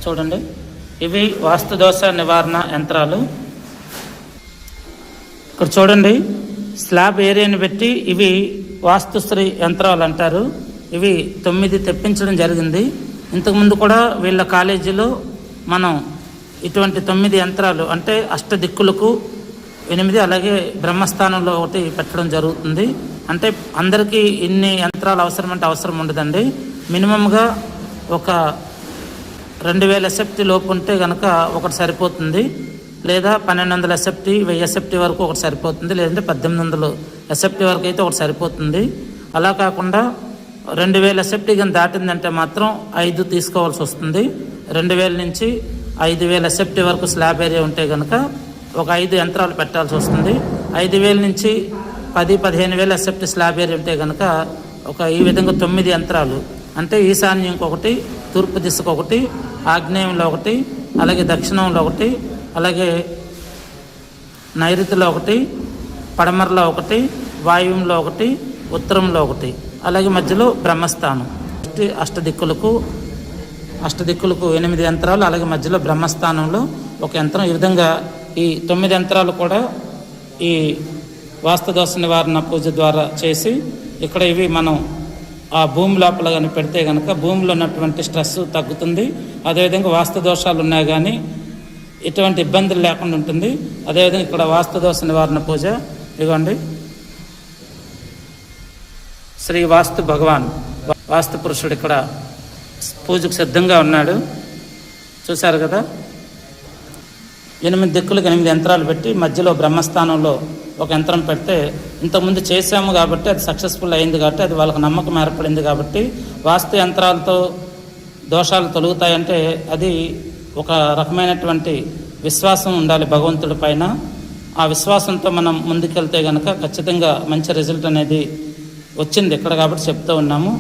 చూడండి, ఇవి వాస్తు దోష నివారణ యంత్రాలు. ఇక్కడ చూడండి, స్లాబ్ ఏరియాని పెట్టి ఇవి వాస్తుశ్రీ యంత్రాలు అంటారు. ఇవి 9 తెప్పించడం జరిగింది. ఇంతకుముందు కూడా వీళ్ళ కాలేజీలో మనం ఇటువంటి 9 యంత్రాలు అంటే అష్టదిక్కులకు 8, అలాగే బ్రహ్మస్థానంలో ఒకటి పెట్టడం జరుగుతుంది. అంటే అందరికీ ఇన్ని యంత్రాలు అవసరం అవసరం ఉండదండి. మినిమంగా ఒక 2000 ఎస్ఎఫ్టీ లోపు ఉంటే కనుక ఒకటి సరిపోతుంది, లేదా 1200 ఎస్ఎఫ్టీ 1000 ఎస్ఎఫ్టీ వరకు ఒకటి సరిపోతుంది, లేదంటే 1800 ఎస్ఎఫ్టీ వరకు అయితే ఒకటి సరిపోతుంది. అలా కాకుండా 2000 ఎస్ఎఫ్టీ కానీ దాటిందంటే మాత్రం 5 తీసుకోవాల్సి వస్తుంది. 2000 నుంచి 5000 ఎస్ఎఫ్టీ వరకు స్లాబ్ ఏరియా ఉంటే కనుక ఒక 5 యంత్రాలు పెట్టాల్సి వస్తుంది. 5000 నుంచి 10-15,000 ఎస్ఎఫ్టీ స్లాబ్ ఏరియా ఉంటే కనుక ఈ విధంగా 9 యంత్రాలు అంటే ఈశాన్యంకి ఒకటి, తూర్పు దిశకు ఒకటి, ఆగ్నేయంలో ఒకటి, అలాగే దక్షిణంలో ఒకటి, అలాగే నైరుతిలో ఒకటి, పడమరలో ఒకటి, వాయువ్యంలో ఒకటి, ఉత్తరంలో ఒకటి, అలాగే మధ్యలో బ్రహ్మస్థానం. అష్టదిక్కులకు 8 యంత్రాలు, అలాగే మధ్యలో బ్రహ్మస్థానంలో ఒక యంత్రం. ఈ విధంగా ఈ 9 యంత్రాలు కూడా ఈ వాస్తుదోష నివారణ పూజ ద్వారా చేసి ఇక్కడ ఇవి మనం ఆ భూమి లోపల కానీ పెడితే కనుక భూమిలో ఉన్నటువంటి స్ట్రెస్ తగ్గుతుంది. అదేవిధంగా వాస్తు దోషాలు ఉన్నాయి కానీ ఎటువంటి ఇబ్బందులు లేకుండా ఉంటుంది. అదేవిధంగా ఇక్కడ వాస్తుదోష నివారణ పూజ ఇవ్వండి. శ్రీ వాస్తు భగవాన్ వాస్తు పురుషుడు ఇక్కడ పూజకు సిద్ధంగా ఉన్నాడు. చూశారు కదా, 8 దిక్కులకు 8 యంత్రాలు పెట్టి మధ్యలో బ్రహ్మస్థానంలో ఒక యంత్రం పెడితే ఇంతకుముందు చేసాము కాబట్టి అది సక్సెస్ఫుల్ అయింది, కాబట్టి అది వాళ్ళకి నమ్మకం ఏర్పడింది. కాబట్టి వాస్తు యంత్రాలతో దోషాలు తొలుగుతాయంటే అది ఒక రకమైనటువంటి విశ్వాసం ఉండాలి భగవంతుడి పైన. ఆ విశ్వాసంతో మనం ముందుకెళ్తే కనుక ఖచ్చితంగా మంచి రిజల్ట్ అనేది వచ్చింది ఇక్కడ, కాబట్టి చెప్తూ ఉన్నాము.